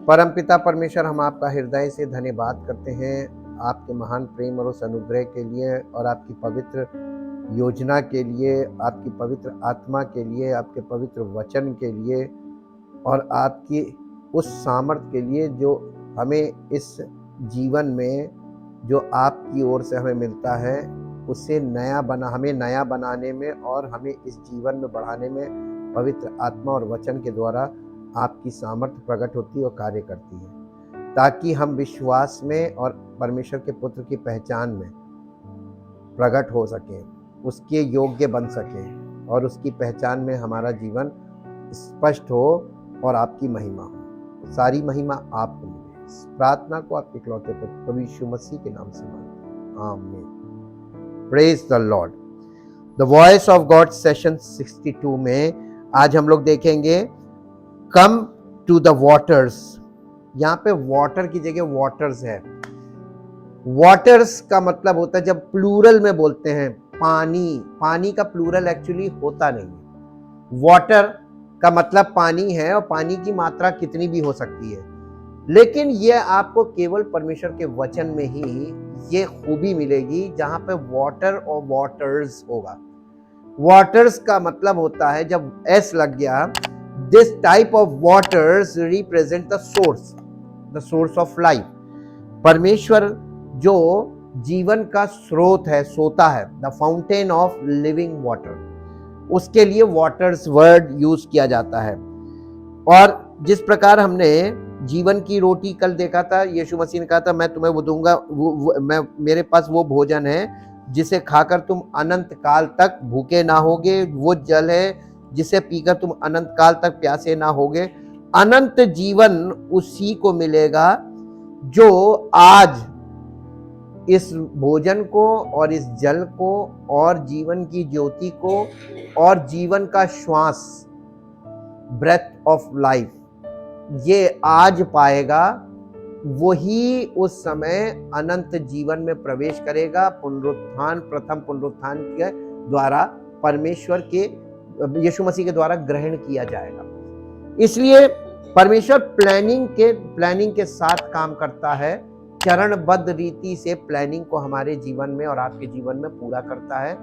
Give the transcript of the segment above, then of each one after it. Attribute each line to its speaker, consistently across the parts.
Speaker 1: परमपिता परमेश्वर, हम आपका हृदय से धन्यवाद करते हैं आपके महान प्रेम और उस अनुग्रह के लिए और आपकी पवित्र योजना के लिए, आपकी पवित्र आत्मा के लिए, आपके पवित्र वचन के लिए और आपकी उस सामर्थ्य के लिए जो हमें इस जीवन में जो आपकी ओर से हमें मिलता है उससे हमें नया बनाने में और हमें इस जीवन में बढ़ाने में पवित्र आत्मा और वचन के द्वारा आपकी सामर्थ्य प्रकट होती और कार्य करती है, ताकि हम विश्वास में और परमेश्वर के पुत्र की पहचान में प्रकट हो सकें, उसके योग्य बन सकें और उसकी पहचान में हमारा जीवन स्पष्ट हो और आपकी महिमा हो। सारी महिमा आपको मिले। इस प्रार्थना को आपके इकलौते पुत्र प्रभु यीशु मसीह के नाम से मांगते हैं, आमीन। Praise the Lord. The voice of God session 62 में आज हम लोग देखेंगे कम टू द वाटर्स। यहाँ पे वाटर की जगह वाटर्स है। वाटर्स का मतलब होता है, जब प्लूरल में बोलते हैं पानी का प्लूरल एक्चुअली होता नहीं है। वाटर का मतलब पानी है और पानी की मात्रा कितनी भी हो सकती है, लेकिन यह आपको केवल परमेश्वर के वचन में ही ये खूबी मिलेगी जहां पे वाटर और वाटर्स होगा। वाटर्स का मतलब होता है, जब एस लग गया, this type of waters represent the source of life. परमेश्वर जो जीवन का स्रोत है, सोता है, the fountain of living water, उसके लिए वाटर्स वर्ड यूज किया जाता है। और जिस प्रकार हमने जीवन की रोटी कल देखा था, यीशु मसीह ने कहा था, मैं तुम्हें वो दूंगा, मेरे पास वो भोजन है जिसे खाकर तुम अनंत काल तक भूखे ना होगे, वो जल है जिसे पीकर तुम अनंत काल तक प्यासे ना होगे। अनंत जीवन उसी को मिलेगा जो आज इस भोजन को और इस जल को और जीवन की ज्योति को और जीवन का श्वास, ब्रेथ ऑफ लाइफ, ये आज पाएगा। वही उस समय अनंत जीवन में प्रवेश करेगा। प्रथम पुनरुत्थान के द्वारा परमेश्वर के यीशु मसीह के द्वारा ग्रहण किया जाएगा। इसलिए परमेश्वर प्लानिंग के साथ काम करता है, चरणबद्ध रीति से प्लानिंग को हमारे जीवन में और आपके जीवन में पूरा करता है।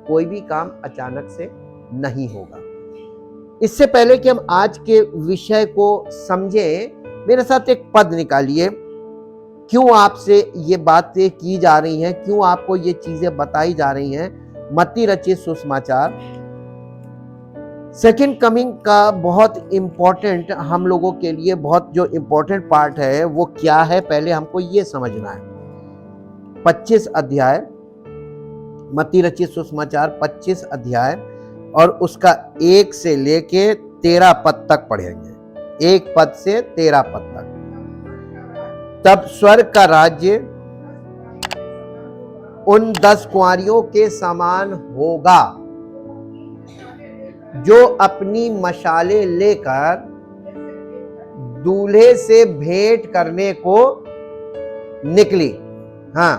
Speaker 1: कोई भी काम अचानक से नहीं होगा। इससे पहले कि हम आज के विषय को समझें, मेरे साथ एक पद निकालिए। क्यों आपसे ये बातें की जा रही हैं, क्यों आपको ये चीजें बताई जा रही हैं। मत्ती रचित सुसमाचार सेकंड कमिंग का बहुत इंपॉर्टेंट, हम लोगों के लिए बहुत जो इंपॉर्टेंट पार्ट है वो क्या है, पहले हमको ये समझना है। 25 अध्याय, मत्ती रचित सुसमाचार 25 अध्याय और उसका 1 से लेके 13 पद तक पढ़ेंगे। 1 पद से 13 पद तक। तब स्वर्ग का राज्य उन 10 कुंवारियों के समान होगा जो अपनी मशालें लेकर दूल्हे से भेंट करने को निकली। हाँ,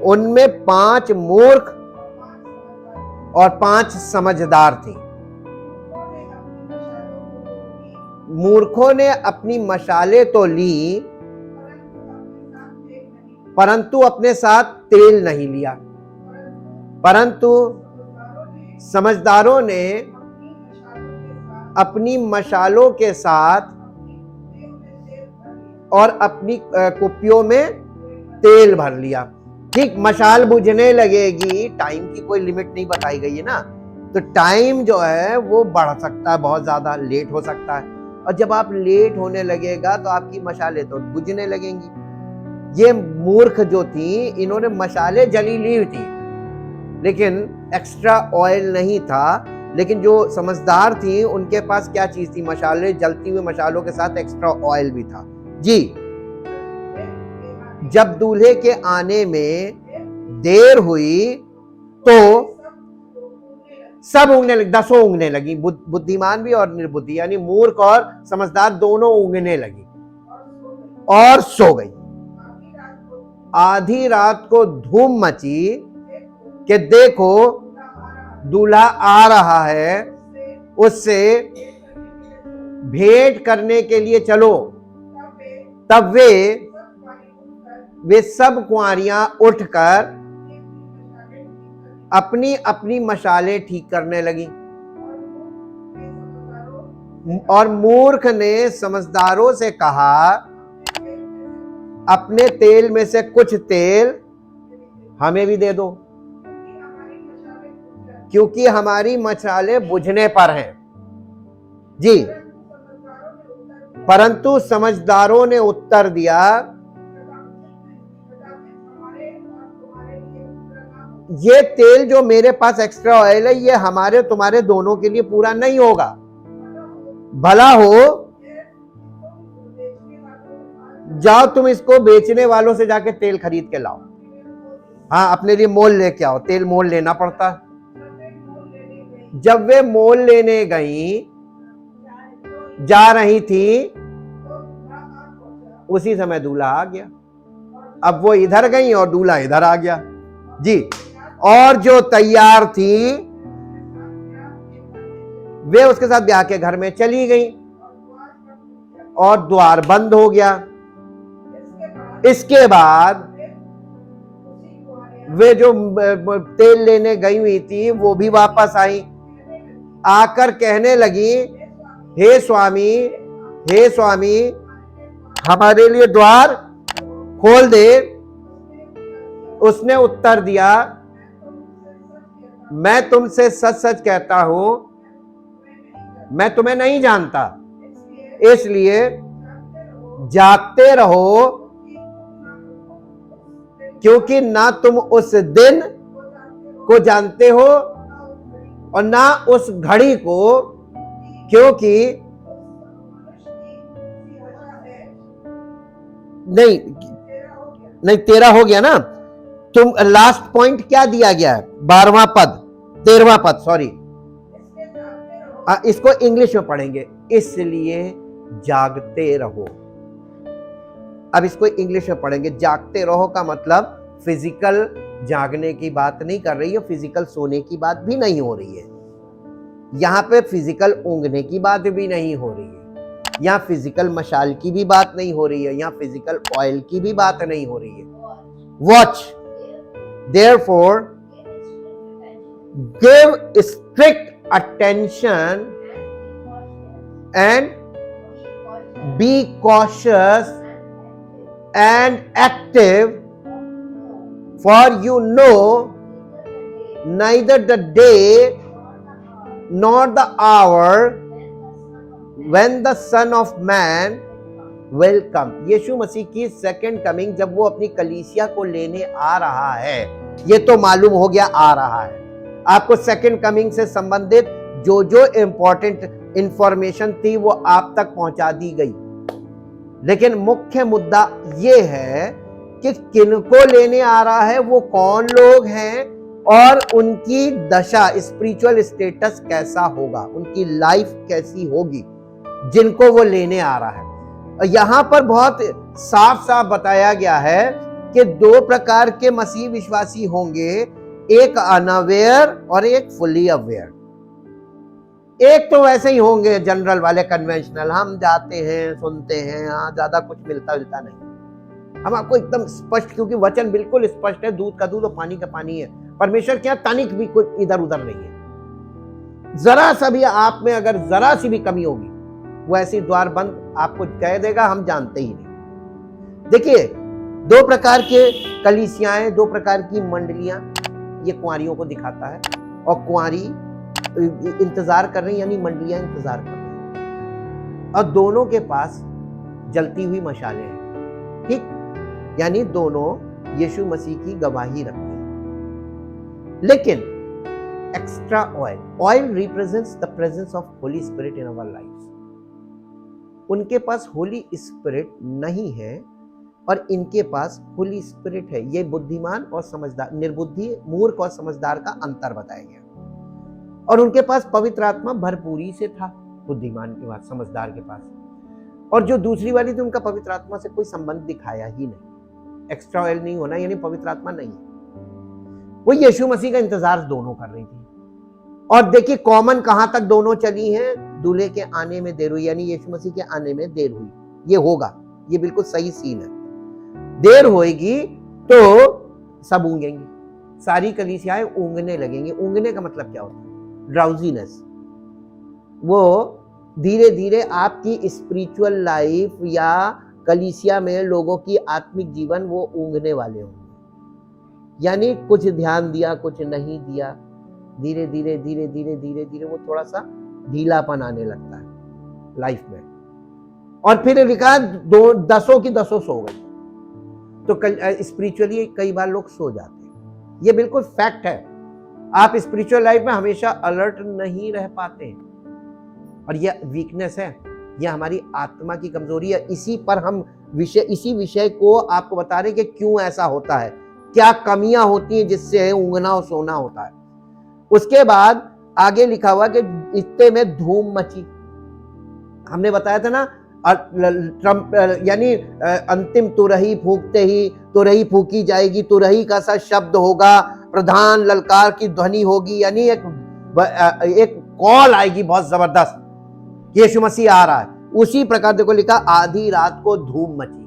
Speaker 1: उनमें 5 मूर्ख और 5 समझदार थी। मूर्खों ने अपनी मशालें तो ली, परंतु अपने साथ तेल नहीं लिया। परंतु समझदारों ने अपनी मशालों के साथ और अपनी कुप्पियों में तेल भर लिया। ठीक, मशाल बुझने लगेगी, टाइम की कोई लिमिट नहीं बताई गई है ना, तो टाइम जो है वो बढ़ सकता है, बहुत ज्यादा लेट हो सकता है। और जब आप लेट होने लगेगा तो आपकी मशालें तो बुझने लगेंगी। ये मूर्ख जो थी, इन्होंने मशालें जली ली थी लेकिन एक्स्ट्रा ऑयल नहीं था। लेकिन जो समझदार थी उनके पास क्या चीज थी? मशालें, जलती हुई मशालों के साथ एक्स्ट्रा ऑयल भी था। जी, जब दूल्हे के आने में देर हुई तो सब ऊँगने लगी, 10 ऊँगने लगी, बुद्धिमान भी और निर्बुद्धि, यानी मूर्ख और समझदार दोनों ऊँगने लगी और सो गई। आधी रात को धूम मची कि देखो दूल्हा आ रहा है, उससे भेंट करने के लिए चलो, तब वे सब कुंवारियां उठकर अपनी अपनी मशाले ठीक करने लगी। और मूर्ख ने समझदारों से कहा, अपने तेल में से कुछ तेल हमें भी दे दो, क्योंकि हमारी मशाले बुझने पर हैं। जी, परंतु समझदारों ने उत्तर दिया, ये तेल जो मेरे पास एक्स्ट्रा ऑयल है, ये हमारे तुम्हारे दोनों के लिए पूरा नहीं होगा। भला हो जाओ तुम इसको बेचने वालों से जाके तेल खरीद के लाओ। हाँ, अपने लिए मोल लेके आओ, तेल मोल लेना पड़ता। जब वे मोल लेने गई जा रही थी, उसी समय दूल्हा आ गया। अब वो इधर गई और दूल्हा इधर आ गया। जी, और जो तैयार थी वे उसके साथ ब्याह के घर में चली गई और द्वार बंद हो गया। इसके बाद वे जो तेल लेने गई हुई थी वो भी वापस आई, आकर कहने लगी, हे स्वामी, हे स्वामी, हमारे लिए द्वार खोल दे। उसने उत्तर दिया, मैं तुमसे सच सच कहता हूं, मैं तुम्हें नहीं जानता, इसलिए जागते रहो, क्योंकि ना तुम उस दिन को जानते हो और ना उस घड़ी को, क्योंकि नहीं 13 हो गया ना। तुम लास्ट पॉइंट क्या दिया गया है? 12वां पद, 13वां पद, सॉरी, इसको इंग्लिश में पढ़ेंगे, इसलिए जागते रहो। अब इसको इंग्लिश में पढ़ेंगे। जागते रहो का मतलब फिजिकल जागने की बात नहीं कर रही है, फिजिकल सोने की बात भी नहीं हो रही है, यहां पे फिजिकल ऊँघने की बात भी नहीं हो रही है, यहाँ फिजिकल मशाल की भी बात नहीं हो रही है, यहाँ फिजिकल ऑयल की भी बात नहीं हो रही है। Watch, therefore give strict attention and be cautious and active, for you know neither the day nor the hour when the Son of Man will come। यीशु मसीह की सेकंड कमिंग, जब वो अपनी कलीसिया को लेने आ रहा है, ये तो मालूम हो गया आ रहा है। आपको सेकंड कमिंग से संबंधित जो जो इंपॉर्टेंट इंफॉर्मेशन थी वो आप तक पहुंचा दी गई, लेकिन मुख्य मुद्दा ये है कि किनको लेने आ रहा है, वो कौन लोग हैं और उनकी दशा, स्पिरिचुअल स्टेटस कैसा होगा, उनकी लाइफ कैसी होगी जिनको वो लेने आ रहा है। यहां पर बहुत साफ साफ बताया गया है कि 2 प्रकार के मसीह विश्वासी होंगे, एक अनअवेयर और एक फुली अवेयर। एक तो वैसे ही होंगे जनरल वाले, कन्वेंशनल, हम जाते हैं सुनते हैं, हाँ ज्यादा कुछ मिलता जुलता नहीं, हम आपको एकदम स्पष्ट, क्योंकि वचन बिल्कुल स्पष्ट है, दूध का दूध और पानी का पानी है। परमेश्वर क्या तनिक भी कोई इधर उधर नहीं है। जरा सा भी आप में अगर जरा सी भी कमी होगी, वो ऐसी द्वार बंद आपको कह देगा, हम जानते ही नहीं। देखिए, 2 प्रकार के कलीसियाएं, 2 प्रकार की मंडलियां, ये कुंवारियों को दिखाता है, और कुंवारी इंतजार कर रही, यानी मंडलियां इंतजार कर रही, और दोनों के पास जलती हुई मशालें हैं, ठीक, यानी दोनों यीशु मसीह की गवाही रखते हैं। लेकिन extra oil represents the presence of holy spirit in our life. उनके पास होली स्पिरिट नहीं है और इनके पास होली स्पिरिट है। ये बुद्धिमान और समझदार, निर्बुद्धि, मूर्ख और समझदार का अंतर बताया गया। और उनके पास पवित्र आत्मा भरपूरी से था, बुद्धिमान के पास, समझदार के पास, और जो दूसरी वाली थी उनका पवित्र आत्मा से कोई संबंध दिखाया ही नहीं। एक्स्ट्रा ऑयल नहीं होना यानी पवित्र आत्मा नहीं। वो यीशु मसीह का इंतजार दोनों कर रही थी। और देखिए कॉमन कहां तक दोनों चली हैं, दूल्हे के आने में देर हुई, यानी यीशु मसीह के आने में देर हुई, ये होगा, ये बिल्कुल सही सीन है। देर होएगी तो सब ऊँगेंगे, सारी कलीसियाएं ऊँगने लगेंगी। ऊँगने का मतलब क्या होता है? ड्राउजीनेस। वो धीरे धीरे आपकी स्पिरिचुअल लाइफ या कलीसिया में लोगों की आत्मिक जीवन वो ऊँगने वाले होंगे, यानी कुछ ध्यान दिया कुछ नहीं दिया, धीरे धीरे धीरे धीरे धीरे धीरे वो थोड़ा सा ढीलापन आने लगता है लाइफ में। और फिर लिखा दसों की दसों सो गई, तो स्पिरिचुअली कई बार लोग सो जाते हैं, ये बिल्कुल फैक्ट है। आप स्पिरिचुअल लाइफ में हमेशा अलर्ट नहीं रह पाते हैं, और ये वीकनेस है, ये हमारी आत्मा की कमजोरी है। इसी विषय को आपको बता रहे कि क्यों ऐसा होता है, क्या कमियां होती हैं जिससे ऊँगना और सोना होता है। उसके बाद आगे लिखा हुआ कि इत्ते में धूम मची। हमने बताया था ना, यानी अंतिम तुरही फूंकते ही तुरही फूंकी जाएगी, तुरही का सा शब्द होगा, प्रधान ललकार की ध्वनि होगी, यानी एक कॉल आएगी बहुत जबरदस्त, यीशु मसीह आ रहा है। उसी प्रकार देखो लिखा आधी रात को धूम मची,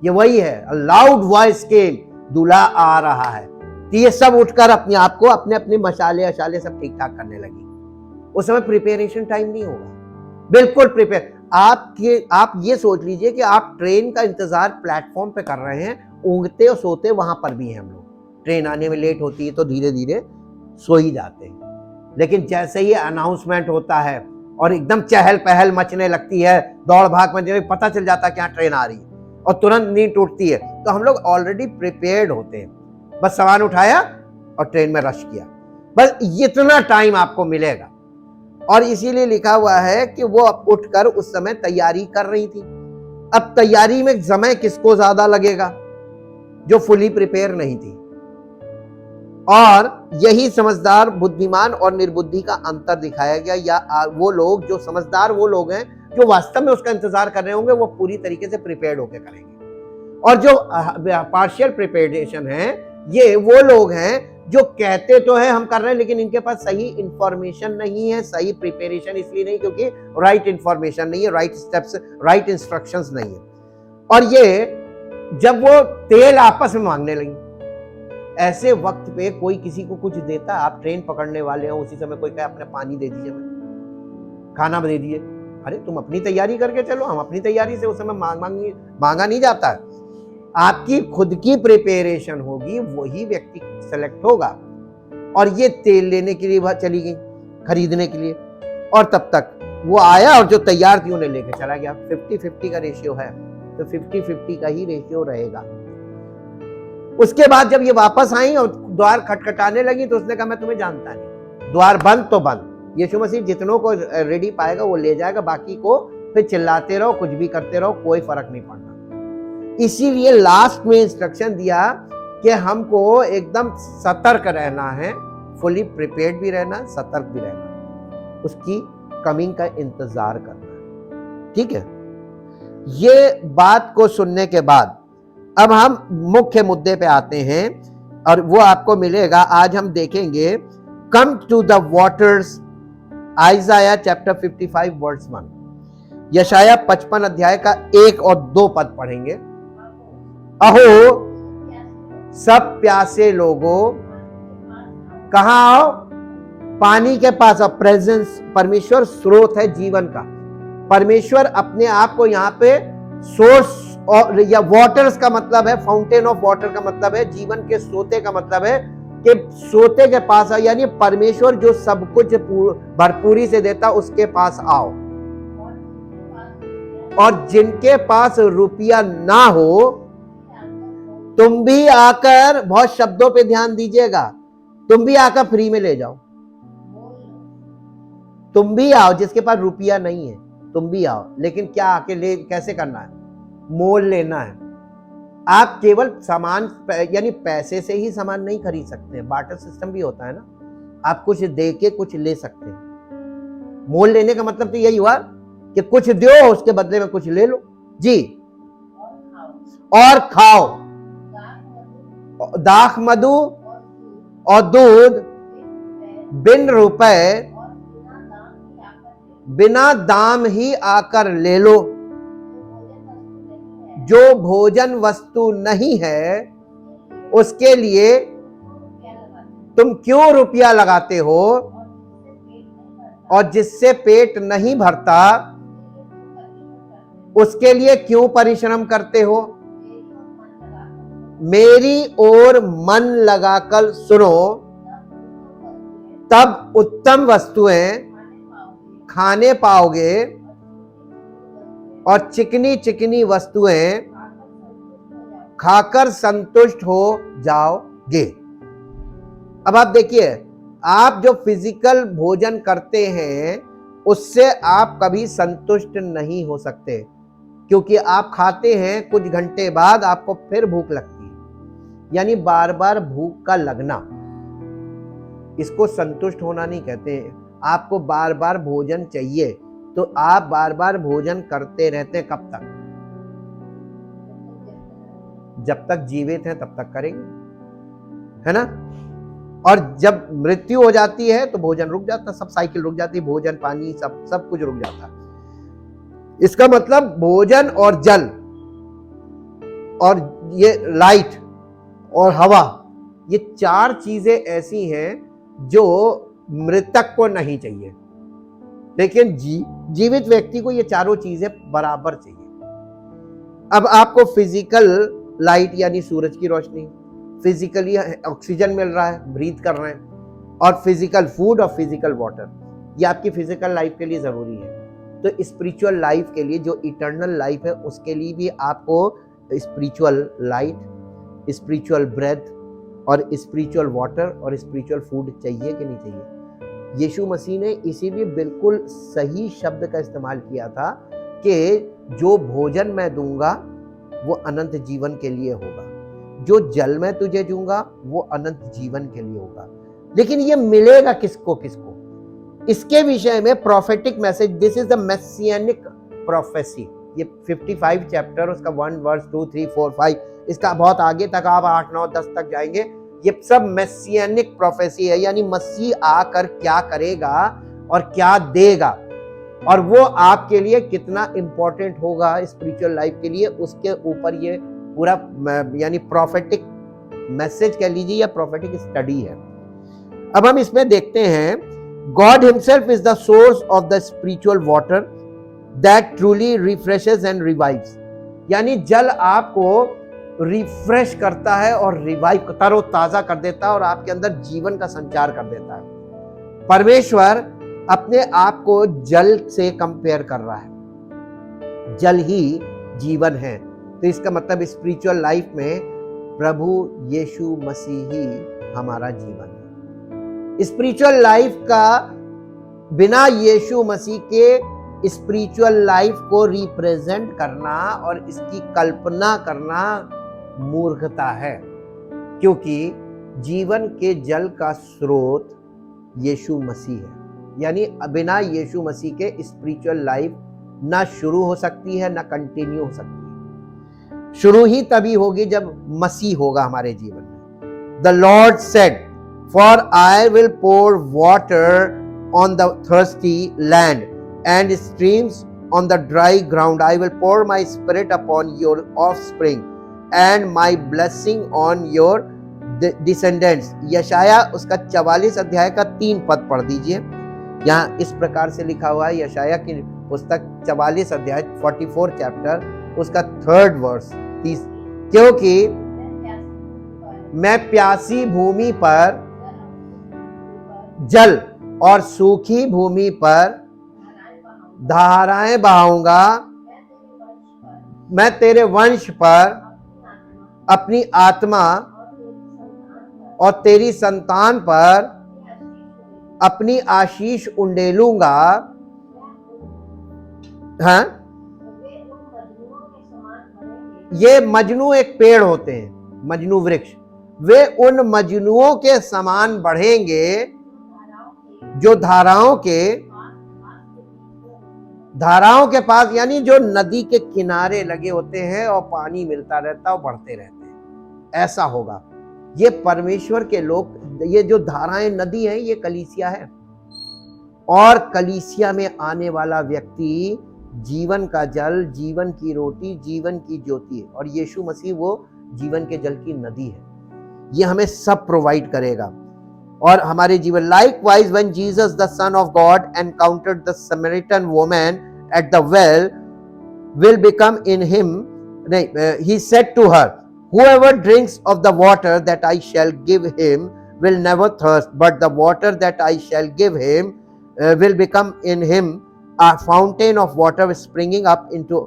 Speaker 1: ये वही है, लाउड वॉइस केम, दूल्हा आ रहा है। तो ये सब उठकर अपने आप को अपने अपने मशाले अशाले सब ठीक ठाक करने लगी। उस समय प्रिपरेशन टाइम नहीं होगा, बिल्कुल प्रिपेयर। आप ये सोच लीजिए कि आप ट्रेन का इंतजार प्लेटफॉर्म पे कर रहे हैं, ऊँगते और सोते वहां पर भी हैं हम लोग। ट्रेन आने में लेट होती है तो धीरे धीरे सो ही जाते हैं, लेकिन जैसे ही अनाउंसमेंट होता है और एकदम चहल पहल मचने लगती है, दौड़ भाग में पता चल जाता है कि यहाँ ट्रेन आ रही है और तुरंत नींद टूटती है, तो हम लोग ऑलरेडी प्रिपेयर्ड होते हैं। बस सामान उठाया और ट्रेन में रश किया, बस इतना टाइम आपको मिलेगा। और इसीलिए लिखा हुआ है कि वो उठकर उस समय तैयारी कर रही थी। अब तैयारी में समय किसको ज्यादा लगेगा? जो फुली प्रिपेयर नहीं थी। और यही समझदार, बुद्धिमान और निर्बुद्धि का अंतर दिखाया गया। या वो लोग जो समझदार, वो लोग हैं जो वास्तव में उसका इंतजार कर रहे होंगे, वो पूरी तरीके से प्रिपेयर्ड होकर करेंगे। और जो पार्शियल प्रिपेरेशन है, ये वो लोग हैं जो कहते तो है हम कर रहे हैं, लेकिन इनके पास सही इंफॉर्मेशन नहीं है। सही प्रिपरेशन इसलिए नहीं क्योंकि राइट इंफॉर्मेशन नहीं है, राइट स्टेप्स, राइट इंस्ट्रक्शंस नहीं है। और ये जब वो तेल आपस में मांगने लगी, ऐसे वक्त पे कोई किसी को कुछ देता, आप ट्रेन पकड़ने वाले हो, उसी समय कोई कहे अपने पानी दे दीजिए, खाना दे दीजिए, अरे तुम अपनी तैयारी करके चलो, हम अपनी तैयारी से उस समय मांगा नहीं जाता है। आपकी खुद की प्रिपरेशन होगी, वही व्यक्ति सेलेक्ट होगा। और ये तेल लेने के लिए चली गई, खरीदने के लिए, और तब तक वो आया और जो तैयार थी उन्हें लेकर चला गया। 50-50 का रेशियो है, तो 50-50 का ही रेशियो रहेगा। उसके बाद जब ये वापस आई और द्वार खटखटाने लगी, तो उसने कहा मैं तुम्हें जानता नहीं, द्वार बंद तो बंद। यीशु मसीह जितनों को रेडी पाएगा वो ले जाएगा, बाकी को फिर चिल्लाते रहो, कुछ भी करते रहो, कोई फर्क नहीं पड़ना। इसीलिए लास्ट में इंस्ट्रक्शन दिया कि हमको एकदम सतर्क रहना है, फुली प्रिपेयर्ड भी रहना, सतर्क भी रहना, उसकी कमिंग का इंतजार करना। ठीक है, ये बात को सुनने के बाद अब हम मुख्य मुद्दे पे आते हैं, और वो आपको मिलेगा। आज हम देखेंगे come to the waters, Isaiah chapter 55 verse 1। यशाया 55 अध्याय का 1 और 2 पद पढ़ेंगे। अहो सब प्यासे लोगों, कहां आओ? पानी के पास आओ। प्रेजेंस, परमेश्वर स्रोत है जीवन का। परमेश्वर अपने आप को यहाँ पे सोर्स, और या वाटर्स का मतलब है, फाउंटेन ऑफ वाटर का मतलब है, जीवन के सोते का मतलब है कि सोते के पास आओ, यानी परमेश्वर जो सब कुछ भरपूरी से देता, उसके पास आओ। और जिनके पास रुपया ना हो, तुम भी आकर, बहुत शब्दों पे ध्यान दीजिएगा, तुम भी आकर फ्री में ले जाओ। तुम भी आओ, जिसके पास रुपया नहीं है तुम भी आओ, लेकिन क्या आके ले, कैसे करना है? मोल लेना है। आप केवल सामान, यानी पैसे से ही सामान नहीं खरीद सकते, बार्टर सिस्टम भी होता है ना, आप कुछ दे के कुछ ले सकते हैं। मोल लेने का मतलब तो यही हुआ कि कुछ दो, उसके बदले में कुछ ले लो। जी, और खाओ। दाख मधु और दूध बिन रुपए बिना दाम ही आकर ले लो। जो भोजन वस्तु नहीं है उसके लिए तुम क्यों रुपया लगाते हो, और जिससे पेट नहीं भरता उसके लिए क्यों परिश्रम करते हो। मेरी ओर मन लगाकर सुनो, तब उत्तम वस्तुएं खाने पाओगे और चिकनी चिकनी वस्तुएं खाकर संतुष्ट हो जाओगे। अब आप देखिए, आप जो फिजिकल भोजन करते हैं उससे आप कभी संतुष्ट नहीं हो सकते, क्योंकि आप खाते हैं, कुछ घंटे बाद आपको फिर भूख लगती है, यानी बार बार भूख का लगना, इसको संतुष्ट होना नहीं कहते हैं। आपको बार बार भोजन चाहिए, तो आप बार बार भोजन करते रहते हैं। कब तक? जब तक जीवित हैं तब तक करेंगे, है ना। और जब मृत्यु हो जाती है तो भोजन रुक जाता, सब साइकिल रुक जाती है, भोजन पानी सब कुछ रुक जाता है। इसका मतलब भोजन और जल और ये लाइट और हवा, ये चार चीजें ऐसी हैं जो मृतक को नहीं चाहिए, लेकिन जीवित व्यक्ति को ये चारों चीजें बराबर चाहिए। अब आपको फिजिकल लाइट यानी सूरज की रोशनी, फिजिकली ऑक्सीजन मिल रहा है, ब्रीथ कर रहे हैं, और फिजिकल फूड और फिजिकल वाटर, ये आपकी फिजिकल लाइफ के लिए जरूरी है। तो स्पिरिचुअल लाइफ के लिए, जो इटर्नल लाइफ है, उसके लिए भी आपको स्पिरिचुअल लाइट, स्पिरिचुअल ब्रेथ और स्पिरिचुअल वाटर और स्पिरिचुअल फूड चाहिए कि नहीं चाहिए। यीशु मसीह ने इसीलिए बिल्कुल सही शब्द का इस्तेमाल किया था कि जो भोजन मैं दूंगा वो अनंत जीवन के लिए होगा, जो जल मैं तुझे दूंगा वो अनंत जीवन के लिए होगा। लेकिन ये मिलेगा किसको किसको, इसके विषय में prophetic message, this is the messianic prophecy. ये 55 चैप्टर, उसका 1 वर्स 2 3 4 5, इसका बहुत आगे तक आप 8 9 10 तक जाएंगे। ये सब मेसियानिक प्रोफेसी है, यानी मसीह आकर क्या करेगा और क्या देगा, और वो आपके लिए कितना इंपॉर्टेंट होगा स्पिरिचुअल लाइफ के लिए, उसके ऊपर ये पूरा यानी प्रोफेटिक मैसेज कह लीजिए या प्रोफेटिक स्टडी है। अब हम इसमें देखते हैं, God himself is the source of the spiritual water that truly refreshes and revives। यानी जल आपको रिफ्रेश करता है और रिवाइव, तरोताजा कर देता है और आपके अंदर जीवन का संचार कर देता है। परमेश्वर अपने आप को जल से कंपेयर कर रहा है, जल ही जीवन है। तो इसका मतलब स्पिरिचुअल लाइफ में प्रभु यीशु मसीह ही हमारा जीवन है। स्पिरिचुअल लाइफ का बिना यीशु मसीह के स्पिरिचुअल लाइफ को रिप्रेजेंट करना और इसकी कल्पना करना मूर्खता है, क्योंकि जीवन के जल का स्रोत यीशु मसीह है। यानी बिना यीशु मसीह के स्पिरिचुअल लाइफ ना शुरू हो सकती है ना कंटिन्यू हो सकती है। शुरू ही तभी होगी जब मसीह होगा हमारे जीवन में। The Lord said, For I will pour water on the thirsty land and streams on the dry ground. I will pour my spirit upon your offspring and my blessing on your descendants। यशाया उसका 44 अध्याय का 3 पद पढ़ दीजिए। यहाँ इस प्रकार से लिखा हुआ है, यशाया की पुस्तक 44 अध्याय 44 चैप्टर, उसका 3rd वर्स, क्योंकि मैं प्यासी भूमि पर जल और सूखी भूमि पर धाराएं बहाऊंगा, मैं तेरे वंश पर अपनी आत्मा और तेरी संतान पर अपनी आशीष उंडेलूंगा। हाँ, ये मजनू एक पेड़ होते हैं, मजनू वृक्ष, वे उन मजनुओं के समान बढ़ेंगे जो धाराओं के पास, यानी जो नदी के किनारे लगे होते हैं और पानी मिलता रहता है और बढ़ते रहते हैं, ऐसा होगा। ये परमेश्वर के लोग, ये जो धाराएं नदी हैं, ये कलीसिया है। और कलीसिया में आने वाला व्यक्ति जीवन का जल, जीवन की रोटी, जीवन की ज्योति है। और यीशु मसीह वो जीवन के जल की नदी है। ये हमें सब प्रोवाइड करेगा और हमारे जीवन। Likewise when Jesus the son of God encountered the Samaritan woman at the well will become in him, he said to her, whoever drinks of the water that I shall give him will never thirst, but the water that I shall give him will become in him a fountain of water springing up into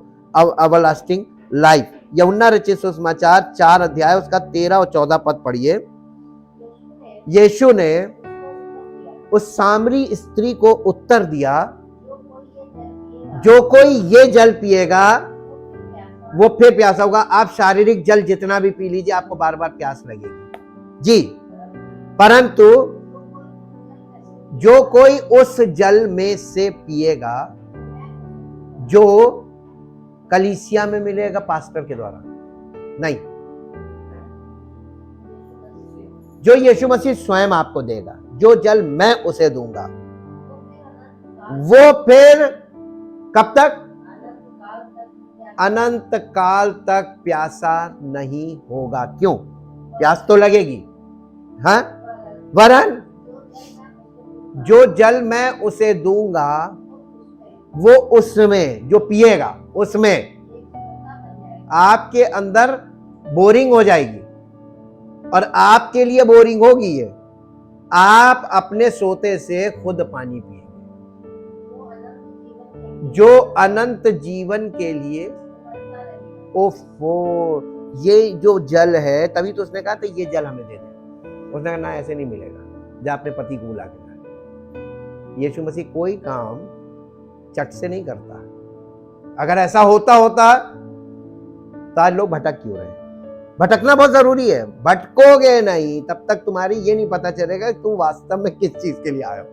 Speaker 1: everlasting life. यूहन्ना रचित सुसमाचार 4 अध्याय उसका 13 और 14 पद पढ़िए। यीशु ने उस सामरी स्त्री को उत्तर दिया, जो कोई ये जल पिएगा वो फिर प्यासा होगा। आप शारीरिक जल जितना भी पी लीजिए, आपको बार बार प्यास लगेगी जी, परंतु जो कोई उस जल में से पिएगा जो कलीसिया में मिलेगा पास्टर के द्वारा नहीं, जो यीशु मसीह स्वयं आपको देगा, जो जल मैं उसे दूंगा, वो फिर कब तक? अनंत काल तक प्यासा नहीं होगा। क्यों? प्यास तो लगेगी, हाँ, वरन जो जल मैं उसे दूंगा वो उसमें, जो पिएगा उसमें आपके अंदर बोरिंग हो जाएगी। और आपके लिए बोरिंग होगी ये, आप अपने सोते से खुद पानी पिएंगे, जो अनंत जीवन के लिए। ओफो, ये जो जल है, तभी तो उसने कहा था ये जल हमें दे दे। उसने कहा ना, ऐसे नहीं मिलेगा, जा अपने पति को बुला के ला। यीशु मसीह कोई काम चट से नहीं करता। अगर ऐसा होता तो आज लोग भटक क्यों रहे? भटकना बहुत जरूरी है। भटकोगे नहीं तब तक तुम्हारी ये नहीं पता चलेगा कि तुम वास्तव में किस चीज के लिए आए हो।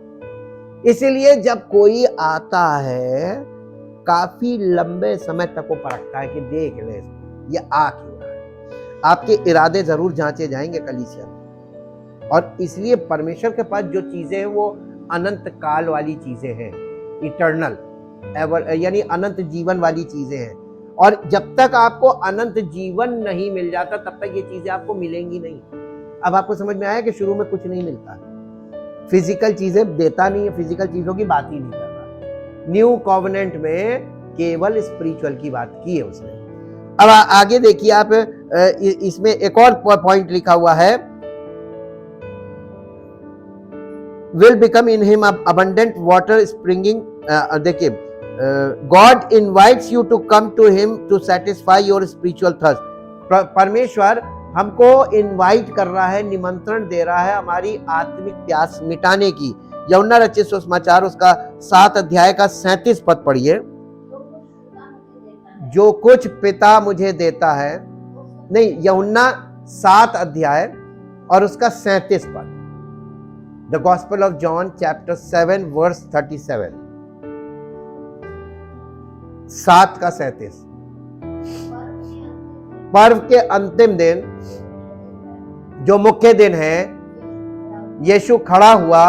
Speaker 1: इसीलिए जब कोई आता है, काफी लंबे समय तक वो परखता है कि देख ले ये आ क्यों रहा है। आपके इरादे जरूर जांचे जाएंगे कलीसिया में। और इसलिए परमेश्वर के पास जो चीजें हैं वो अनंत काल वाली चीजें हैं, इटर्नल, एवर, यानी अनंत जीवन वाली चीजें हैं। और जब तक आपको अनंत जीवन नहीं मिल जाता तब तक ये चीजें आपको मिलेंगी नहीं। अब आपको समझ में आया कि शुरू में कुछ नहीं मिलता, फिजिकल चीजें देता नहीं है, फिजिकल चीजों की बात ही नहीं कर रहा। न्यू कॉवेनेंट में केवल स्पिरिचुअल की बात की है उसने। अब आगे देखिए आप, इसमें एक और पॉइंट लिखा हुआ है, will become in him abundant water springing. देखिए, God invites you to come to him to satisfy your spiritual thirst. परमेश्वर हमको इनवाइट कर रहा है, निमंत्रण दे रहा है हमारी आत्मिक प्यास मिटाने की। यूहन्ना रचित सुसमाचार उसका 7 अध्याय का 37 पद पढ़िए। जो कुछ पिता मुझे देता है, नहीं, यूहन्ना 7 अध्याय और उसका 37 पद। The gospel of John chapter 7 verse 37, 7 का 37। पर्व के अंतिम दिन, जो मुख्य दिन है, यीशु खड़ा हुआ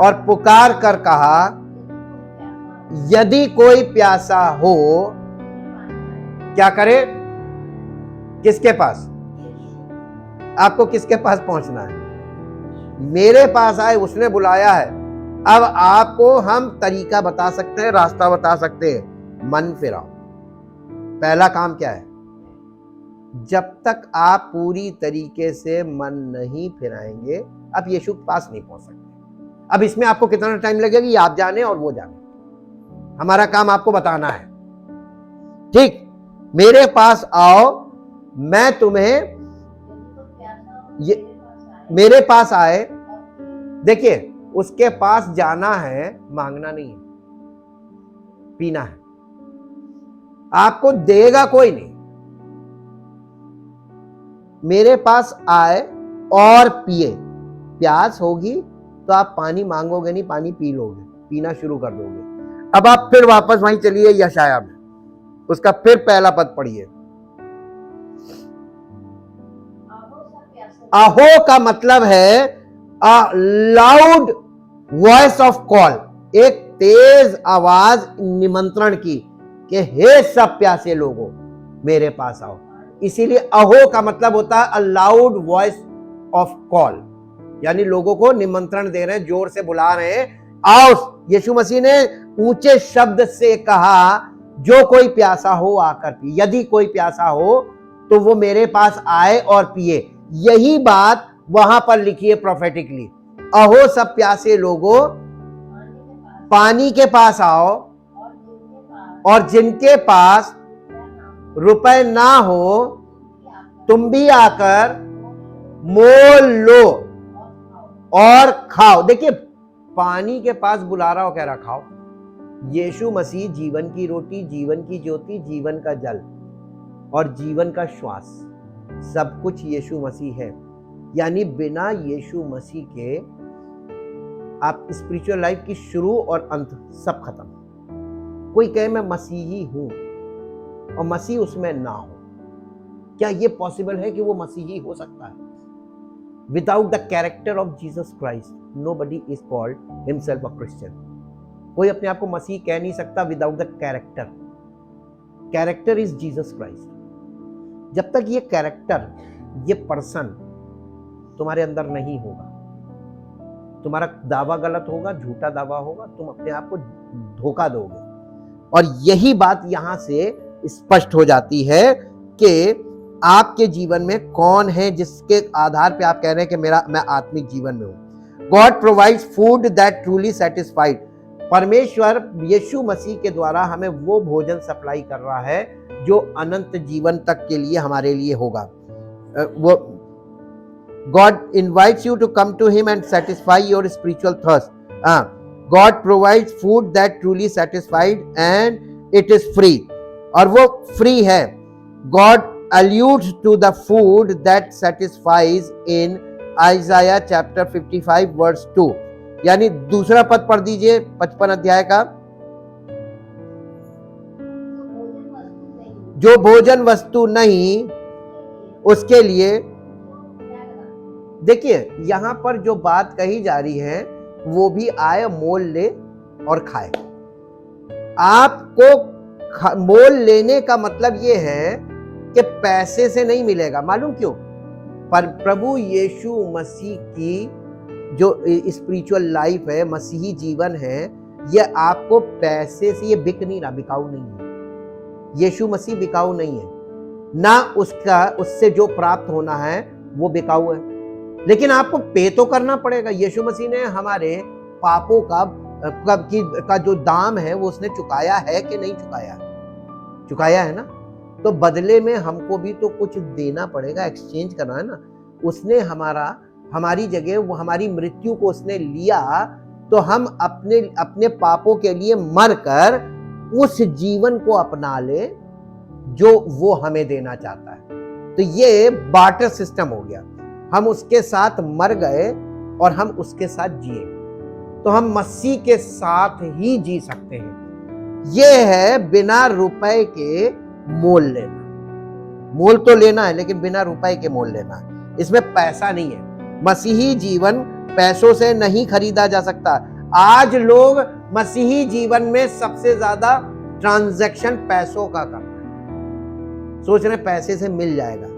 Speaker 1: और पुकार कर कहा, यदि कोई प्यासा हो, क्या करे? किसके पास? आपको किसके पास पहुंचना है? मेरे पास आए, उसने बुलाया है। अब आपको हम तरीका बता सकते हैं, रास्ता बता सकते हैं। मन फिराओ। पहला काम क्या है? जब तक आप पूरी तरीके से मन नहीं फिराएंगे, आप यीशु के पास नहीं पहुंच सकते। अब इसमें आपको कितना टाइम लगेगा ये आप जाने और वो जाने। हमारा काम आपको बताना है, ठीक? मेरे पास आओ, मैं तुम्हें, ये मेरे पास आए। देखिए, उसके पास जाना है, मांगना नहीं है, पीना है। आपको देगा कोई नहीं। मेरे पास आए और पिए। प्यास होगी तो आप पानी मांगोगे नहीं, पानी पी लोगे, पीना शुरू कर दोगे। अब आप फिर वापस वहीं चलिए यशाया में, उसका फिर पहला पद पढ़िए। आहो का मतलब है लाउड वॉइस ऑफ कॉल, एक तेज आवाज निमंत्रण की कि हे सब प्यासे लोगों मेरे पास आओ। इसीलिए अहो का मतलब होता है a loud voice of call, यानी लोगों को निमंत्रण दे रहे हैं, जोर से बुला रहे हैं, आओ। यीशु मसीह ने ऊंचे शब्द से कहा, जो कोई प्यासा हो आकर पिए, यदि कोई प्यासा हो तो वो मेरे पास आए और पिए। यही बात वहां पर लिखी है प्रोफेटिकली, अहो सब प्यासे लोगों पानी के पास आओ, और जिनके पास रुपए ना हो तुम भी आकर मोल लो और खाओ। देखिए, पानी के पास बुला रहा हो, कह रहा खाओ। यीशु मसीह जीवन की रोटी, जीवन की ज्योति, जीवन का जल और जीवन का श्वास, सब कुछ यीशु मसीह है। यानी बिना यीशु मसीह के आप स्पिरिचुअल लाइफ की शुरू और अंत सब खत्म। कोई कहे मैं मसीही हूं और मसीह उसमें ना हो, क्या यह पॉसिबल है कि वो मसीही हो सकता है? Without the character of Jesus Christ nobody is called himself a Christian. कोई अपने आप को मसीह कह नहीं सकता without the character. Character is Jesus Christ. जब तक ये कैरेक्टर, ये पर्सन तुम्हारे अंदर नहीं होगा, तुम्हारा दावा गलत होगा, झूठा दावा होगा, तुम अपने आप को धोखा दोगे। और यही बात यहां से स्पष्ट हो जाती है कि आपके जीवन में कौन है जिसके आधार पे आप कह रहे हैं कि मैं आत्मिक जीवन में हूं। God provides food that truly satisfied. परमेश्वर यीशु मसीह के द्वारा हमें वो भोजन सप्लाई कर रहा है जो अनंत जीवन तक के लिए हमारे लिए होगा। वो God invites you to come to him and satisfy your spiritual thirst. God provides food that truly satisfied and it is free. और वो free है। God alludes to the food that satisfies in Isaiah chapter 55 verse 2। यानी दूसरा पद पढ़ दीजिए 55 अध्याय का। जो भोजन वस्तु नहीं उसके लिए, देखिए यहां पर जो बात कही जा रही है वो भी आए मोल ले और खाए। आपको मोल लेने का मतलब ये है कि पैसे से नहीं मिलेगा। मालूम क्यों? पर प्रभु यीशु मसीह की जो स्पिरिचुअल लाइफ है, मसीही जीवन है, ये आपको पैसे से, ये बिक नहीं रहा, बिकाऊ नहीं है। यीशु मसीह बिकाऊ नहीं है ना, उससे जो प्राप्त होना है वो बिकाऊ है। लेकिन आपको पे तो करना पड़ेगा। यीशु मसीह ने हमारे पापों का जो दाम है वो उसने चुकाया है कि नहीं चुकाया? चुकाया है ना। तो बदले में हमको भी तो कुछ देना पड़ेगा, एक्सचेंज करना है ना। उसने हमारी जगह वो हमारी मृत्यु को उसने लिया, तो हम अपने पापों के लिए मरकर उस जीवन को अपना ले जो वो हमें देना चाहता है। तो ये बार्टर सिस्टम हो गया। हम उसके साथ मर गए और हम उसके साथ जिए, तो हम मसीह के साथ ही जी सकते हैं। यह है बिना रुपए के मोल लेना। मोल तो लेना है लेकिन बिना रुपए के मोल लेना है। इसमें पैसा नहीं है। मसीही जीवन पैसों से नहीं खरीदा जा सकता। आज लोग मसीही जीवन में सबसे ज्यादा ट्रांजैक्शन पैसों का करते हैं। सोच रहे पैसे से मिल जाएगा,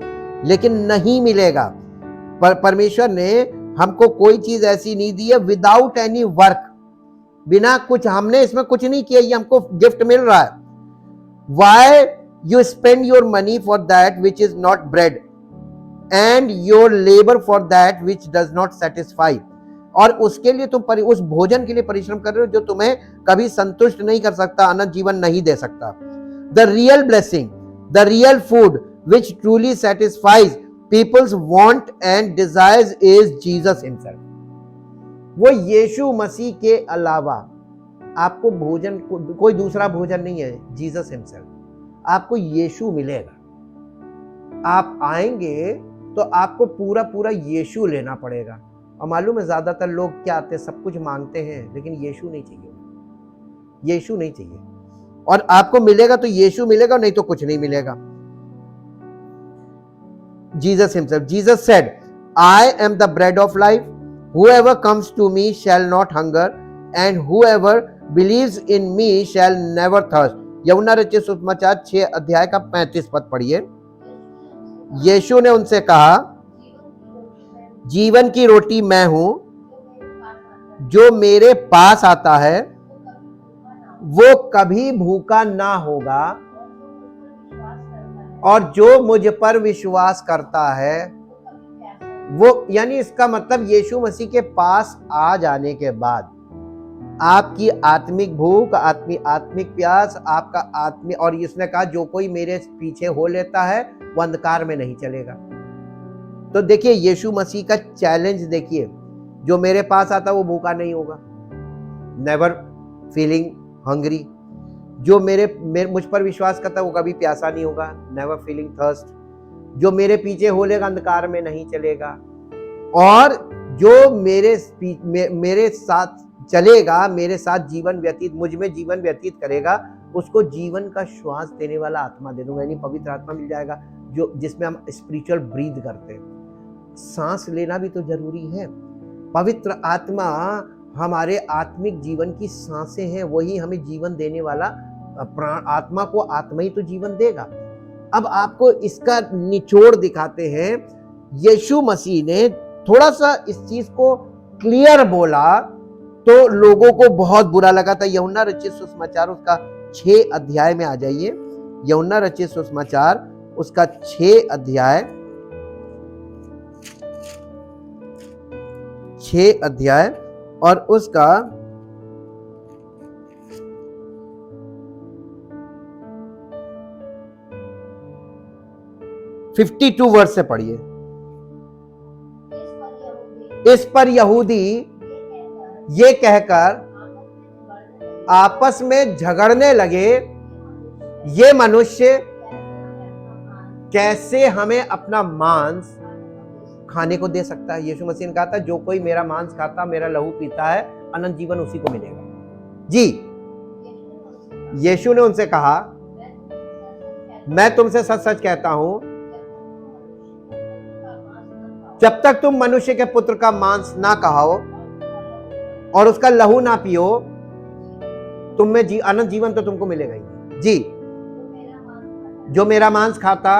Speaker 1: लेकिन नहीं मिलेगा। परमेश्वर ने हमको कोई चीज ऐसी नहीं दी है विदाउट एनी वर्क, बिना कुछ, हमने इसमें कुछ नहीं किया, ये हमको गिफ्ट मिल रहा है। Why you spend your money for that which is not bread and your labour for that which does not satisfy. और उसके लिए तुम उस भोजन के लिए परिश्रम कर रहे हो जो तुम्हें कभी संतुष्ट नहीं कर सकता, अनंत जीवन नहीं दे सकता। The real blessing, the real food which truly satisfies people's want and desires is Jesus himself। वो यीशु मसीह के अलावा आपको भोजन, कोई दूसरा भोजन नहीं है, जीसस हिमसेल्फ। आपको यीशु मिलेगा। आप आएंगे तो आपको पूरा पूरा यीशु लेना पड़ेगा। और मालूम है ज्यादातर लोग क्या आते हैं, सब कुछ मांगते हैं लेकिन यीशु नहीं चाहिए। यीशु नहीं चाहिए। और आपको मिलेगा तो यीशु मिलेगा, नहीं तो कुछ नहीं मिलेगा। Jesus himself, Jesus said, I am the bread of life, whoever comes to me shall not hunger and whoever believes in me shall never thirst। यूहन्ना रचित सुसमाचार 6 अध्याय का 35 पद पढ़िए। यीशु ने उनसे कहा, जीवन की रोटी मैं हूं, जो मेरे पास आता है वो कभी भूखा ना होगा, और जो मुझ पर विश्वास करता है वो, यानी इसका मतलब यीशु मसीह के पास आ जाने के बाद आपकी आत्मिक भूख, आत्मिक प्यास, आपका आत्मिक, और इसने कहा जो कोई मेरे पीछे हो लेता है वो अंधकार में नहीं चलेगा। तो देखिए यीशु मसीह का चैलेंज देखिए, जो मेरे पास आता वो भूखा नहीं होगा, नेवर फीलिंग हंग्री। जो मुझ पर विश्वास करता है वो कभी प्यासा नहीं होगा, नेवर फीलिंग थर्स्ट। जो मेरे पीछे हो लेगा अंधकार में नहीं चलेगा, और जो मेरे साथ चलेगा, मेरे साथ जीवन व्यतीत, मुझ में जीवन व्यतीत करेगा, उसको जीवन का श्वास देने वाला आत्मा दे दूंगा, यानी पवित्र आत्मा मिल जाएगा, जो जिसमें हम स्पिरिचुअल ब्रीथ करते हैं। सांस लेना भी तो जरूरी है। पवित्र आत्मा हमारे आत्मिक जीवन की सांसें हैं, वही हमें जीवन देने वाला प्राण। आत्मा को आत्मा ही तो जीवन देगा। अब आपको इसका निचोड़ दिखाते हैं। यीशु मसीह ने थोड़ा सा इस चीज को क्लियर बोला तो लोगों को बहुत बुरा लगा था। यूहन्ना रचित सुसमाचार उसका 6 अध्याय में आ जाइए। यूहन्ना रचित सुसमाचार उसका 6 अध्याय और उसका 52 वर्ष से पढ़िए। इस पर यहूदी ये कहकर आपस में झगड़ने लगे, ये मनुष्य कैसे हमें अपना मांस खाने को दे सकता है। यीशु मसीह ने कहा था, जो कोई मेरा मांस खाता, मेरा लहू पीता है, अनंत जीवन उसी को मिलेगा। जी, यीशु ने उनसे कहा, मैं तुमसे सच सच कहता हूं, जब तक तुम मनुष्य के पुत्र का मांस ना खाओ और उसका लहू ना पियो, तुम में अनंत जीवन तो तुमको मिलेगा ही। जी, जो मेरा मांस खाता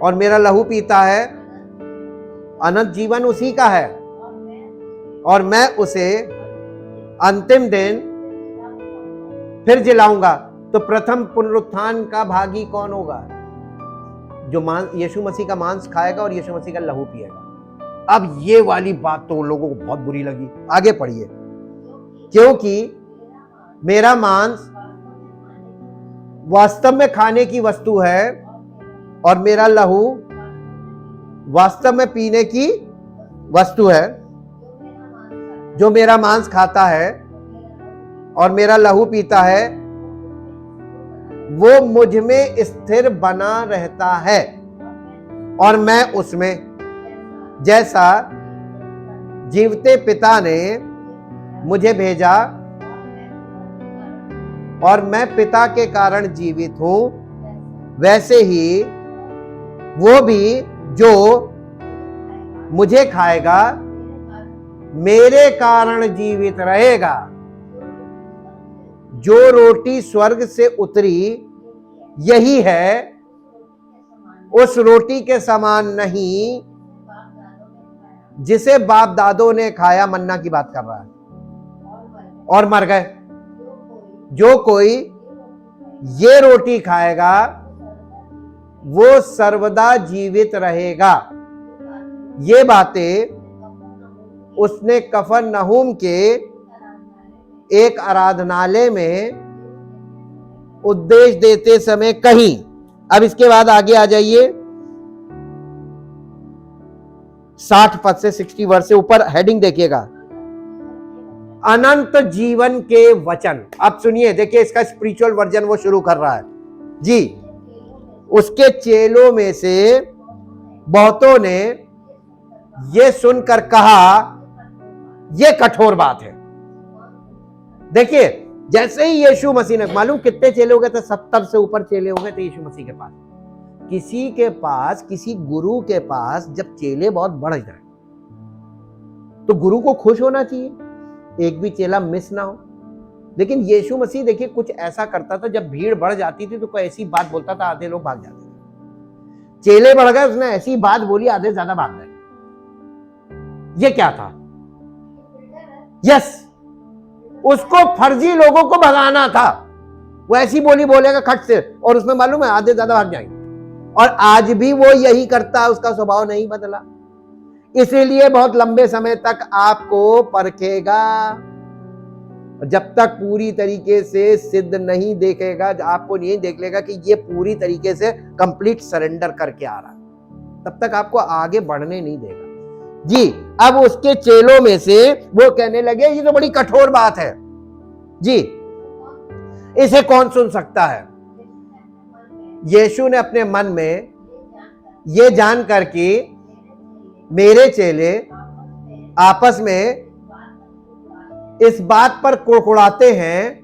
Speaker 1: और मेरा लहू पीता है, अनंत जीवन उसी का है, और मैं उसे अंतिम दिन फिर जिलाऊंगा। तो प्रथम पुनरुत्थान का भागी कौन होगा? जो यीशु मसीह का मांस खाएगा और यीशु मसीह का लहू पिएगा। अब ये वाली बात तो लोगों को बहुत बुरी लगी। आगे पढ़िए। क्योंकि मेरा मांस वास्तव में खाने की वस्तु है और मेरा लहू वास्तव में पीने की वस्तु है। जो मेरा मांस खाता है और मेरा लहू पीता है, वो मुझ में स्थिर बना रहता है और मैं उसमें, जैसा जीवते पिता ने मुझे भेजा और मैं पिता के कारण जीवित हूं, वैसे ही वो भी जो मुझे खाएगा मेरे कारण जीवित रहेगा। जो रोटी स्वर्ग से उतरी यही है, उस रोटी के समान नहीं जिसे बाप दादों ने खाया। मन्ना की बात कर रहा है, और मर गए। जो कोई ये रोटी खाएगा वो सर्वदा जीवित रहेगा। ये बातें उसने कफरनहूम के एक आराधनालय में उपदेश देते समय कही। अब इसके बाद आगे आ जाइए, 60 पद से 60 वर्ष से ऊपर हेडिंग देखिएगा, अनंत जीवन के वचन। अब सुनिए, देखिए इसका स्पिरिचुअल वर्जन वो शुरू कर रहा है। जी, उसके चेलों में से बहुतों ने ये सुनकर कहा, यह कठोर बात है। देखिए, जैसे ही यीशु मसीह ने, मालूम कितने चेले हो गए थे? 70 से ऊपर चेले हो गए थे यीशु मसीह के पास। किसी के पास, किसी गुरु के पास जब चेले बहुत बढ़ जाए, तो गुरु को खुश होना चाहिए, एक भी चेला मिस ना हो। लेकिन यीशु मसीह देखिए कुछ ऐसा करता था, जब भीड़ बढ़ जाती थी तो कोई ऐसी बात बोलता था, आधे लोग भाग जाते थे। चेले बढ़ गए, उसने ऐसी बात बोली, आधे ज्यादा भाग गए। ये क्या था? यस, उसको फर्जी लोगों को भगाना था। वो ऐसी बोली बोलेगा खट से, और उसमें मालूम है आधे ज्यादा भाग जाएंगे। और आज भी वो यही करता है, उसका स्वभाव नहीं बदला। इसीलिए बहुत लंबे समय तक आपको परखेगा, जब तक पूरी तरीके से सिद्ध नहीं देखेगा, आपको नहीं देख लेगा कि ये पूरी तरीके से कंप्लीट सरेंडर करके आ रहा है, तब तक आपको आगे बढ़ने नहीं देगा जी। अब उसके चेलों में से वो कहने लगे ये तो बड़ी कठोर बात है जी, इसे कौन सुन सकता है। यीशु ने अपने मन में ये जान कर कि मेरे चेले आपस में इस बात पर कुड़कुड़ाते हैं,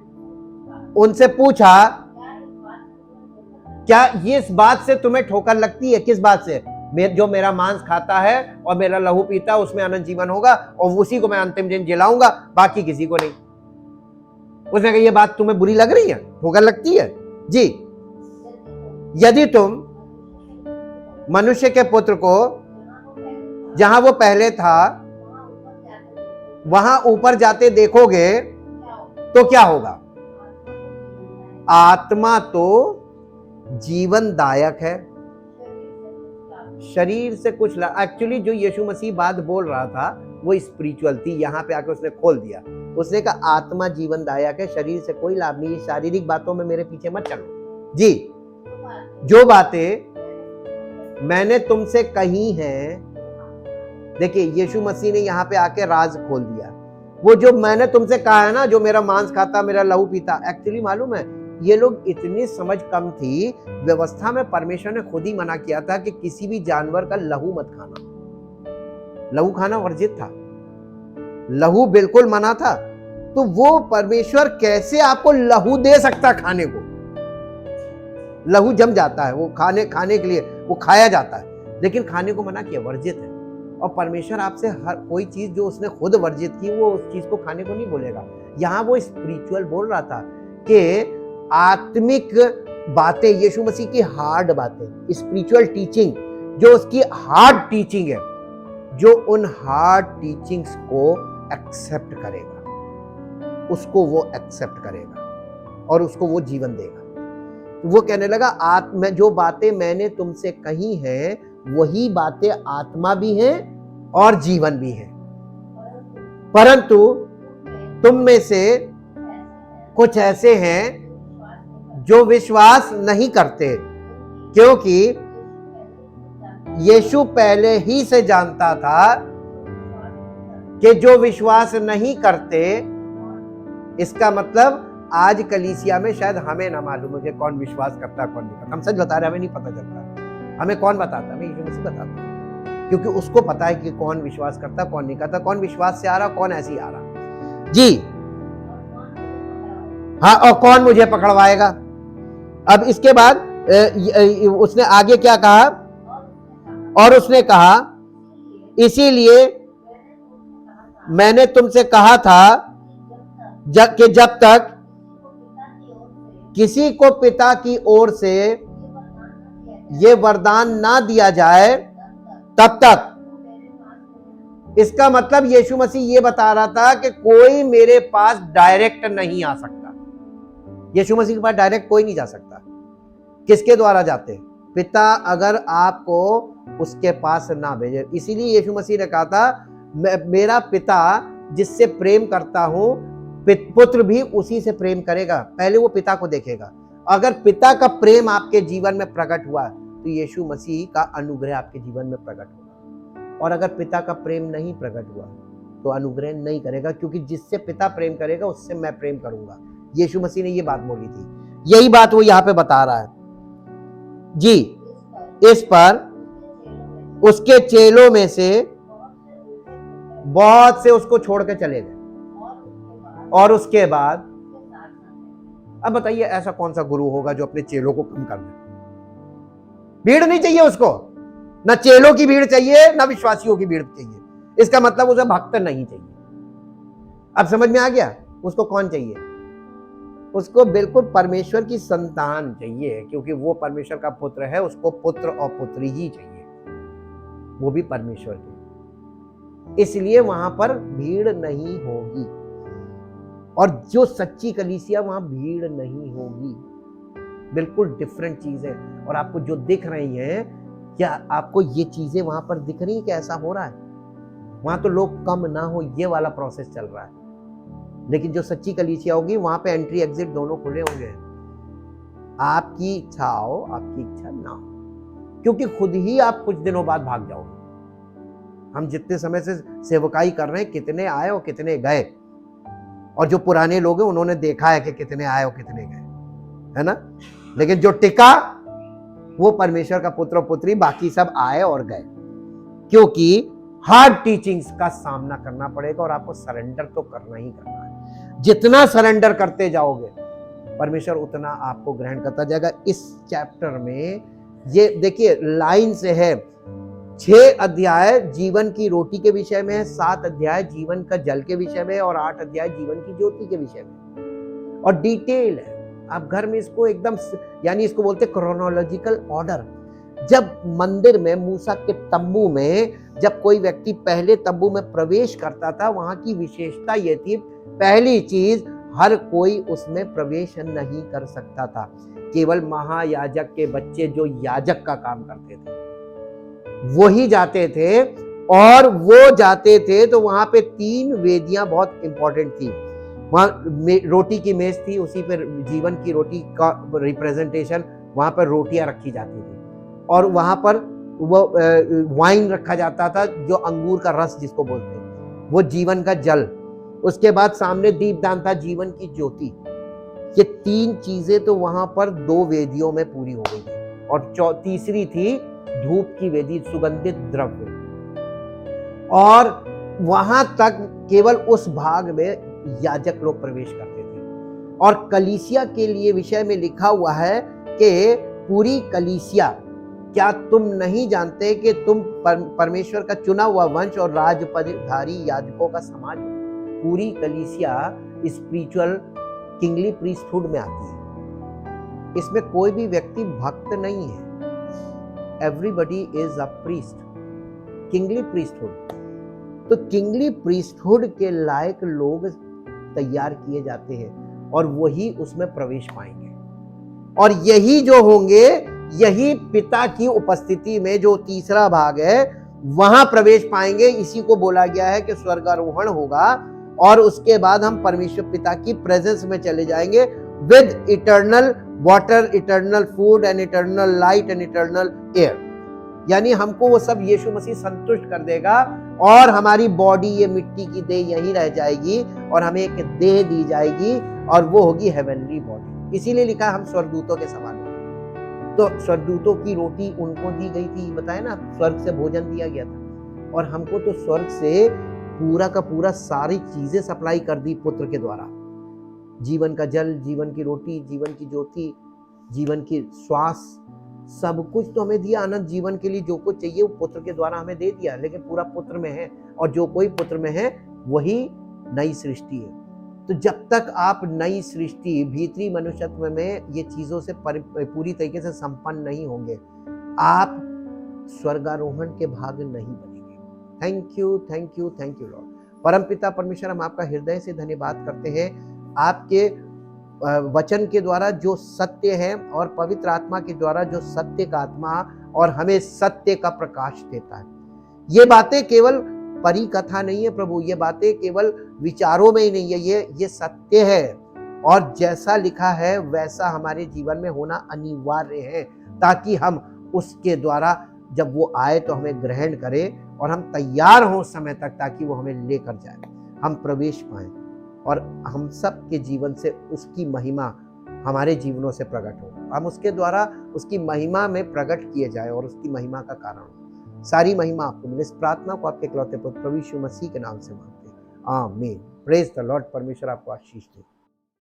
Speaker 1: उनसे पूछा क्या ये इस बात से तुम्हें ठोकर लगती है? किस बात से? जो मेरा मांस खाता है और मेरा लहू पीता है उसमें अनंत जीवन होगा और उसी को मैं अंतिम दिन जिलाऊंगा, बाकी किसी को नहीं। उसने कहा ये बात तुम्हें बुरी लग रही है, ठोकर लगती है जी। यदि तुम मनुष्य के पुत्र को जहां वो पहले था वहां ऊपर जाते देखोगे तो क्या होगा? आत्मा तो जीवनदायक है, शरीर से कुछ एक्चुअली जो यीशु मसीह बात बोल रहा था वो स्पिरिचुअल थी। यहां पे आके उसने खोल दिया, उसने कहा आत्मा जीवनदायक है, शरीर से कोई लाभ नहीं। शारीरिक बातों में मेरे पीछे मत चलो जी। जो बातें मैंने तुमसे कही हैं, देखिए यीशु मसीह ने यहाँ पे आके राज खोल दिया। वो जो मैंने तुमसे कहा है ना, जो मेरा मांस खाता मेरा लहू पीता, एक्चुअली मालूम है ये लोग इतनी समझ कम थी, व्यवस्था में परमेश्वर ने खुद ही मना किया था कि किसी भी जानवर का लहू मत खाना, लहू खाना वर्जित था, लहू बिल्कुल मना था। तो वो परमेश्वर कैसे आपको लहू दे सकता खाने को? लहू जम जाता है, वो खाने के लिए वो खाया जाता है, लेकिन खाने को मना किया, वर्जित है। और परमेश्वर आपसे हर कोई चीज जो उसने खुद वर्जित की वो उस चीज को खाने को नहीं बोलेगा। यहां वो स्पिरिचुअल बोल रहा था कि आत्मिक बातें, यीशु मसीह की हार्ड बातें, स्पिरिचुअल टीचिंग, जो उसकी हार्ड टीचिंग है, जो उन हार्ड टीचिंग्स को एक्सेप्ट करेगा, उसको वो एक्सेप्ट करेगा और उसको वो जीवन देगा। वो कहने लगा जो बातें मैंने तुमसे कही हैं वही बातें आत्मा भी हैं और जीवन भी हैं, परंतु तुम में से कुछ ऐसे हैं जो विश्वास नहीं करते, क्योंकि यीशु पहले ही से जानता था कि जो विश्वास नहीं करते, इसका मतलब आज कलीसिया में शायद हमें ना मालूम है कि कौन विश्वास करता है कौन नहीं करता। हम सच बता रहे हैं, हमें नहीं पता चलता। हमें कौन बताता है? हमें यीशु मसीह बताता है, क्योंकि उसको पता है कि कौन विश्वास करता कौन नहीं करता, कौन विश्वास से आ रहा कौन ऐसे ही आ रहा जी। हाँ, और कौन मुझे पकड़वाएगा। अब इसके बाद उसने आगे क्या कहा? और उसने कहा इसीलिए मैंने तुमसे कहा था कि जब तक किसी को पिता की ओर से ये वरदान ना दिया जाए तब तक। इसका मतलब यीशु मसीह ये बता रहा था कि कोई मेरे पास डायरेक्ट नहीं आ सकता। यीशु मसीह के पास डायरेक्ट कोई नहीं जा सकता। किसके द्वारा जाते? पिता अगर आपको उसके पास ना भेजे। इसीलिए यीशु मसीह ने कहा था मेरा पिता जिससे प्रेम करता हूं पुत्र भी उसी से प्रेम करेगा। पहले वो पिता को देखेगा। अगर पिता का प्रेम आपके जीवन में प्रकट हुआ तो यीशु मसीह का अनुग्रह आपके जीवन में प्रकट होगा। और अगर पिता का प्रेम नहीं प्रकट हुआ तो अनुग्रह नहीं करेगा, क्योंकि जिससे पिता प्रेम करेगा उससे मैं प्रेम करूंगा। यीशु मसीह ने ये बात बोली थी, यही बात वो यहां पे बता रहा है जी। इस पर उसके चेलों में से बहुत से उसको छोड़ के चले गए। और उसके बाद अब बताइए ऐसा कौन सा गुरु होगा जो अपने चेलों को कम कर दे? भीड़ नहीं चाहिए उसको, ना चेलों की भीड़ चाहिए ना विश्वासियों की भीड़ चाहिए। इसका मतलब उसे भक्त नहीं चाहिए। अब समझ में आ गया? उसको कौन चाहिए? उसको बिल्कुल परमेश्वर की संतान चाहिए, क्योंकि वो परमेश्वर का पुत्र है, उसको पुत्र और पुत्री ही चाहिए, वो भी परमेश्वर के। इसलिए वहां पर भीड़ नहीं होगी, और जो सच्ची कलीसिया वहां भीड़ नहीं होगी। बिल्कुल डिफरेंट चीज है। और आपको जो दिख रही है, क्या आपको ये चीजें वहां पर दिख रही है कि ऐसा हो रहा है? वहां तो लोग कम ना हो, ये वाला प्रोसेस चल रहा है। लेकिन जो सच्ची कलीसिया होगी वहां पे एंट्री एग्जिट दोनों खुले होंगे। आपकी इच्छा हो, आपकी इच्छा ना हो, क्योंकि खुद ही आप कुछ दिनों बाद भाग जाओगे। हम जितने समय से सेवकाई कर रहे हैं, कितने आए और कितने गए, और जो पुराने लोग हैं उन्होंने देखा है कि कितने आए और कितने गए, है ना। लेकिन जो टिका वो परमेश्वर का पुत्र और पुत्री, बाकी सब आए और गए, क्योंकि हार्ड टीचिंग्स का सामना करना पड़ेगा और आपको सरेंडर तो करना ही करना है। जितना सरेंडर करते जाओगे परमेश्वर उतना आपको ग्रहण करता जाएगा। इस चैप्टर में ये देखिए लाइन से है, 6 अध्याय जीवन की रोटी के विषय में है, 7 अध्याय जीवन का जल के विषय में, और 8 अध्याय जीवन की ज्योति के विषय में, और डिटेल है। आप घर में इसको एकदम, यानी इसको बोलते क्रोनोलॉजिकल ऑर्डर। जब मंदिर में मूसा के तंबू में जब कोई व्यक्ति पहले तंबू में प्रवेश करता था, वहां की विशेषता यह थी, पहली चीज, हर कोई उसमें प्रवेश नहीं कर सकता था। केवल महायाजक के बच्चे जो याजक का काम करते थे वो ही जाते थे, और वो जाते थे तो वहां पे 3 वेदियां बहुत इंपॉर्टेंट थी। वहां रोटी की मेज थी, उसी पर जीवन की रोटी का रिप्रेजेंटेशन, वहां पर रोटियां रखी जाती थी, और वहां पर वो वाइन रखा जाता था, जो अंगूर का रस जिसको बोलते हैं, वो जीवन का जल। उसके बाद सामने दीपदान था, जीवन की ज्योति। ये 3 चीजें तो वहां पर 2 वेदियों में पूरी हो गई थी, और तीसरी थी धूप की वेदी, सुगंधित द्रव्य। और वहां तक केवल उस भाग में याजक लोग प्रवेश करते थे। और कलीसिया के लिए विषय में लिखा हुआ है कि पूरी कलीसिया, क्या तुम नहीं जानते कि तुम परमेश्वर का चुना हुआ वंश और राजपदधारी याजकों का समाज हो? पूरी कलीसिया स्पिरिचुअल किंगली प्रीस्टहुड में आती है। इसमें कोई भी व्यक्ति भक्त नहीं है, everybody is a priest, kingly priesthood. तो किंगली प्रीस्टहुड के लायक लोग तैयार किए जाते हैं, और वही उसमें प्रवेश पाएंगे। और यही जो होंगे, यही पिता की उपस्थिति में जो तीसरा भाग है वहां प्रवेश पाएंगे। इसी को बोला गया है कि स्वर्गारोहण होगा, और उसके बाद हम परमेश्वर पिता की प्रेजेंस में चले जाएंगे with eternal water, eternal food and eternal light and eternal air. यानी हमको वो सब यीशु मसीह संतुष्ट कर देगा, और हमारी बॉडी, ये मिट्टी की देह यहीं रह जाएगी, और हमें एक देह दी जाएगी, और वो होगी हेवनली बॉडी। इसीलिए लिखा है हम स्वर्गदूतों के समान होंगे। तो स्वर्गदूतों की रोटी उनको दी गई थी, बताया ना, स्वर्ग से भोजन दिया गया था, और हमको तो स्वर्ग से पूरा का पूरा सारी चीजें सप्लाई कर दी पुत्र के द्वारा। जीवन का जल, जीवन की रोटी, जीवन की ज्योति, जीवन की श्वास, सब कुछ तो हमें दिया। अनंत जीवन के लिए जो कुछ चाहिए वो पुत्र के द्वारा हमें दे दिया, लेकिन पूरा पुत्र में है, और जो कोई पुत्र में है वही नई सृष्टि है। तो जब तक आप नई सृष्टि भीतरी मनुष्यत्व में ये चीजों से पूरी तरीके से संपन्न नहीं होंगे, आप स्वर्गारोहण के भाग नहीं बनेंगे। Thank you, thank you, thank you Lord. परमपिता परमेश्वर, हम आपका हृदय से धन्यवाद करते हैं, आपके वचन के द्वारा जो सत्य है, और पवित्र आत्मा के द्वारा जो सत्य का आत्मा और हमें सत्य का प्रकाश देता है। ये बातें केवल परी कथा नहीं है प्रभु, ये बातें केवल विचारों में ही नहीं है, ये सत्य है, और जैसा लिखा है वैसा हमारे जीवन में होना अनिवार्य है, ताकि हम उसके द्वारा जब वो आए तो हमें ग्रहण करें, और हम तैयार हों समय तक, ताकि वो हमें लेकर जाए, हम प्रवेश पाएं, और हम सब के जीवन से उसकी महिमा हमारे जीवनों से प्रकट हो, हम उसके द्वारा उसकी महिमा में प्रकट किए जाए, और उसकी महिमा का कारण हो। सारी महिमा आपको मिले। इस प्रार्थना को आपके इकलौते पुत्र प्रभु यीशु मसीह के नाम से मांगते हैं, आमीन। Praise the Lord. परमेश्वर आपको आशीष दे।